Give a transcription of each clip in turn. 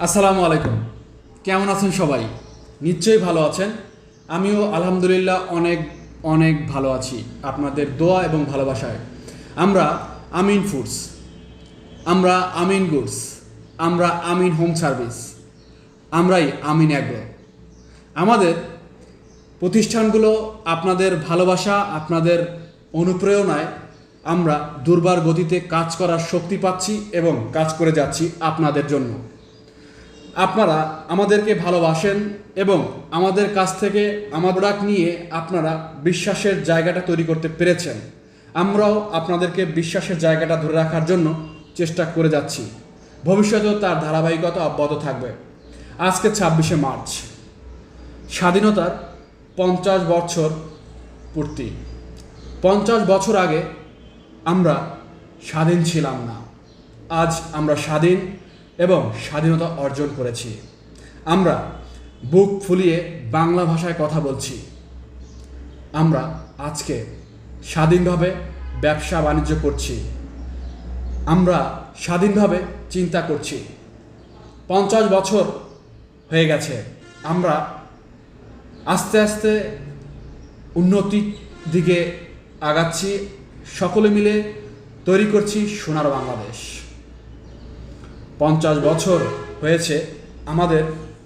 আসসালামু আলাইকুম। কেমন আছেন সবাই? নিশ্চয়ই ভালো আছেন। আমিও আলহামদুলিল্লাহ অনেক অনেক ভালো আছি আপনাদের দোয়া এবং ভালোবাসায়। আমরা আমিন ফুডস, আমরা আমিন গুডস, আমরা আমিন হোম সার্ভিস, আমরাই আমিন অ্যাগ্রো। আমাদের প্রতিষ্ঠানগুলো আপনাদের ভালোবাসা, আপনাদের অনুপ্রেরণায় আমরা দুর্বার গতিতে কাজ করার শক্তি পাচ্ছি এবং কাজ করে যাচ্ছি আপনাদের জন্য। আপনারা আমাদেরকে ভালোবাসেন এবং আমাদের কাছ থেকে আমার প্রোডাক্ট নিয়ে আপনারা বিশ্বাসের জায়গাটা তৈরি করতে পেরেছেন। আমরাও আপনাদেরকে বিশ্বাসের জায়গাটা ধরে রাখার জন্য চেষ্টা করে যাচ্ছি। ভবিষ্যতেও তার ধারাবাহিকতা অব্যাহত থাকবে। আজকে 26শে মার্চ, স্বাধীনতার 50 বছর পূর্তি। 50 বছর আগে আমরা স্বাধীন ছিলাম না, আজ আমরা স্বাধীন এবং স্বাধীনতা অর্জন করেছি। আমরা বুক ফুলিয়ে বাংলা ভাষায় কথা বলছি। আমরা আজকে স্বাধীনভাবে ব্যবসা বাণিজ্য করছি। আমরা স্বাধীনভাবে চিন্তা করছি। 50 বছর হয়ে গেছে। আমরা আস্তে আস্তে উন্নতির দিকে আগাচ্ছি। সকলে মিলে তৈরি করছি সোনার বাংলাদেশ। 50 বছর হয়েছে আমাদের।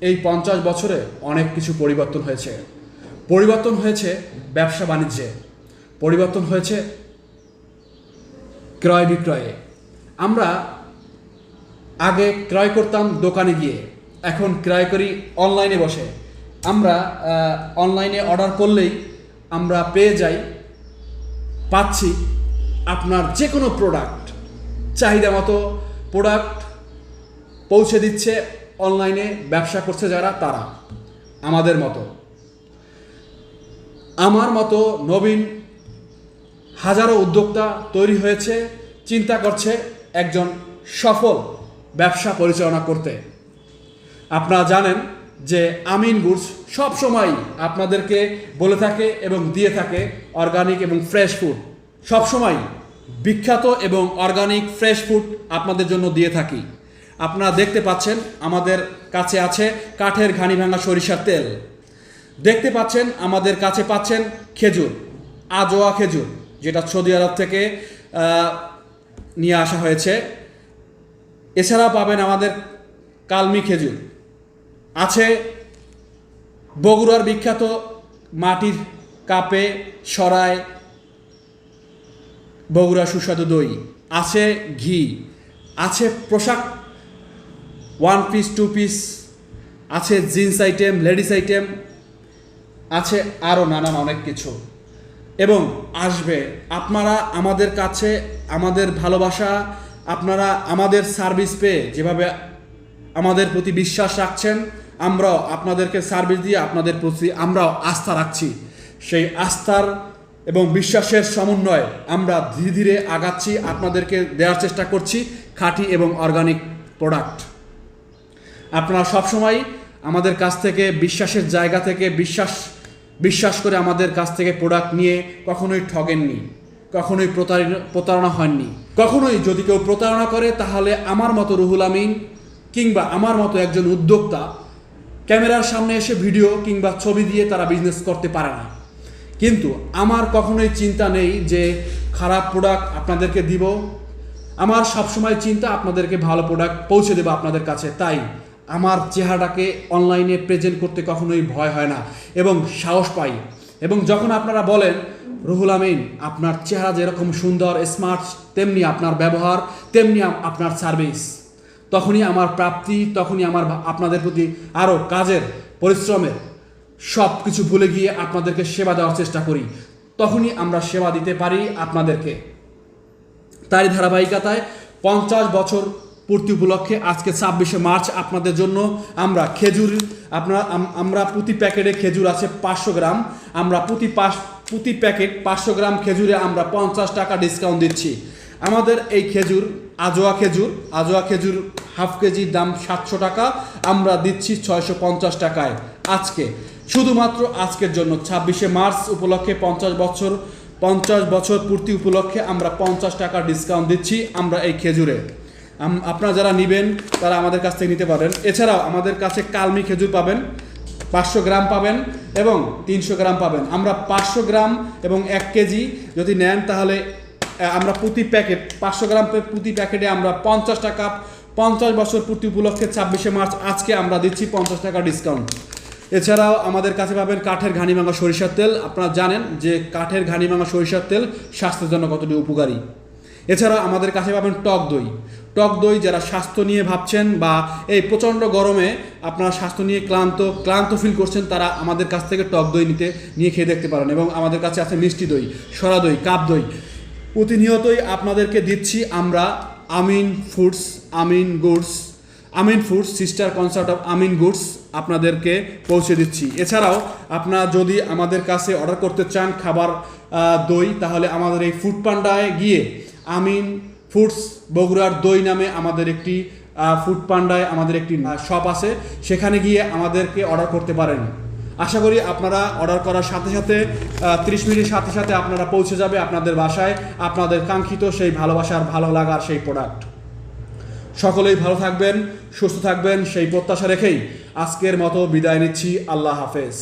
এই 50 বছরে অনেক কিছু পরিবর্তন হয়েছে। পরিবর্তন হয়েছে ব্যবসা বাণিজ্যে, পরিবর্তন হয়েছে ক্রয় বিক্রয়ে। আমরা আগে ক্রয় করতাম দোকানে গিয়ে, এখন ক্রয় করি অনলাইনে বসে। আমরা অনলাইনে অর্ডার করলেই আমরা পেয়ে যাই, পাচ্ছি আপনার যে কোনো প্রোডাক্ট, চাহিদা মতো প্রোডাক্ট পৌঁছে দিচ্ছে। অনলাইনে ব্যবসা করছে যারা, তারা আমাদের মতো, আমার মতো নবীন হাজারো উদ্যোক্তা তৈরি হয়েছে, চিন্তা করছে একজন সফল ব্যবসা পরিচালনা করতে। আপনারা জানেন যে আমিন গুডস সবসময় আপনাদেরকে বলে থাকে এবং দিয়ে থাকে অর্গানিক এবং ফ্রেশ ফুড। সবসময় বিখ্যাত এবং অর্গানিক ফ্রেশ ফুড আপনাদের জন্য দিয়ে থাকি। আপনারা দেখতে পাচ্ছেন আমাদের কাছে আছে কাঠের ঘানি ভাঙা সরিষার তেল। দেখতে পাচ্ছেন আমাদের কাছে পাচ্ছেন খেজুর, আজোয়া খেজুর, যেটা সৌদি আরব থেকে নিয়ে আসা হয়েছে। এছাড়া পাবেন আমাদের কালমি খেজুর, আছে বগুড়ার বিখ্যাত মাটির কাপে সরায় বগুড়া সুস্বাদু দই, আছে ঘি, আছে পোশাক 1 পিস 2 পিস, আছে জিন্স আইটেম, লেডিস আইটেম, আছে আরও নানান অনেক কিছু এবং আসবে। আপনারা আমাদের কাছে আমাদের ভালোবাসা, আপনারা আমাদের সার্ভিস পেয়ে যেভাবে আমাদের প্রতি বিশ্বাস রাখছেন, আমরাও আপনাদেরকে সার্ভিস দিয়ে আপনাদের প্রতি আমরাও আস্থা রাখছি। সেই আস্থার এবং বিশ্বাসের সমন্বয়ে আমরা ধীরে ধীরে আগাচ্ছি, আপনাদেরকে দেওয়ার চেষ্টা করছি খাঁটি এবং অর্গানিক প্রোডাক্ট। আপনারা সবসময় আমাদের কাছ থেকে বিশ্বাসের জায়গা থেকে বিশ্বাস করে আমাদের কাছ থেকে প্রোডাক্ট নিয়ে কখনোই ঠগেননি, কখনোই প্রতারণা হয়নি। কখনোই যদি কেউ প্রতারণা করে তাহলে আমার মতো রুহুল আমিন কিংবা আমার মতো একজন উদ্যোক্তা ক্যামেরার সামনে এসে ভিডিও কিংবা ছবি দিয়ে তারা বিজনেস করতে পারে না। কিন্তু আমার কখনোই চিন্তা নেই যে খারাপ প্রোডাক্ট আপনাদেরকে দিব। আমার সবসময় চিন্তা আপনাদেরকে ভালো প্রোডাক্ট পৌঁছে দেবো আপনাদের কাছে। তাই আমার চেহারাটাকে অনলাইনে প্রেজেন্ট করতে কখনোই ভয় হয় না এবং সাহস পাই। এবং যখন আপনারা বলেন রুহুল আমিন আপনার চেহারা যেরকম সুন্দর স্মার্ট, তেমনি আপনার ব্যবহার, তেমনি আপনার সার্ভিস, তখনই আমার প্রাপ্তি, তখনই আমার আপনাদের প্রতি আরও কাজের পরিশ্রমের সব কিছু ভুলে গিয়ে আপনাদেরকে সেবা দেওয়ার চেষ্টা করি। তখনই আমরা সেবা দিতে পারি আপনাদেরকে। তারই ধারাবাহিকতায় 50 বছর পূর্তি উপলক্ষে আজকে 26শে মার্চ আপনাদের জন্য আমরা খেজুর, আমরা প্রতি প্যাকেটে খেজুর আছে 500 গ্রাম। আমরা প্রতি প্যাকেট 500 গ্রাম খেজুরে আমরা 50 টাকা ডিসকাউন্ট দিচ্ছি। আমাদের এই খেজুর আজোয়া খেজুর হাফ কেজির দাম 700 টাকা, আমরা দিচ্ছি 650 টাকায়। আজকে শুধুমাত্র আজকের জন্য 26শে মার্চ উপলক্ষে 50 বছর পূর্তি উপলক্ষে আমরা 50 টাকা ডিসকাউন্ট দিচ্ছি আমরা এই খেজুরে। আপনারা যারা নেবেন তারা আমাদের কাছ থেকে নিতে পারেন। এছাড়াও আমাদের কাছে কালমি খেজুর পাবেন, 500 গ্রাম পাবেন এবং 300 গ্রাম পাবেন। আমরা 500 গ্রাম এবং 1 কেজি যদি নেন তাহলে আমরা প্রতি প্যাকেট 500 গ্রাম প্রতি প্যাকেটে আমরা 50 টাকা, 50 বছর পূর্তি উপলক্ষে 26শে মার্চ আজকে আমরা দিচ্ছি 50 টাকা ডিসকাউন্ট। এছাড়াও আমাদের কাছে পাবেন কাঠের ঘানি ভাঙা সরিষার তেল। আপনারা জানেন যে কাঠের ঘানি ভাঙা সরিষার তেল স্বাস্থ্যের জন্য কতটি উপকারী। এছাড়াও আমাদের কাছে পাবেন টক দই। টক দই যারা স্বাস্থ্য নিয়ে ভাবছেন বা এই প্রচণ্ড গরমে আপনারা স্বাস্থ্য নিয়ে ক্লান্ত ফিল করছেন, তারা আমাদের কাছ থেকে টক দই নিয়ে খেয়ে দেখতে পারেন। এবং আমাদের কাছে আছে মিষ্টি দই, সরা দই, কাপ দই। প্রতিনিয়তই আপনাদেরকে দিচ্ছি আমরা Amin foods sister concern of Amin goods আপনাদেরকে পৌঁছে দিচ্ছি। এছাড়াও আপনারা যদি আমাদের কাছে অর্ডার করতে চান খাবার দই, তাহলে আমাদের এই ফুড পান্ডায় গিয়ে আমিন ফুডস বগুড়ার দই নামে আমাদের একটি ফুড পান্ডায় আমাদের একটি শপ আছে, সেখানে গিয়ে আমাদেরকে অর্ডার করতে পারেন। আশা করি আপনারা অর্ডার করার সাথে সাথে 30 মিনিটের সাথে সাথে আপনারা পৌঁছে যাবে আপনাদের বাসায় আপনাদের কাঙ্ক্ষিত সেই ভালোবাসার, ভালো লাগার সেই প্রোডাক্ট। সকলেই ভালো থাকবেন, সুস্থ থাকবেন সেই প্রত্যাশা রেখেই আজকের মতো বিদায় নিচ্ছি। আল্লাহ হাফেজ।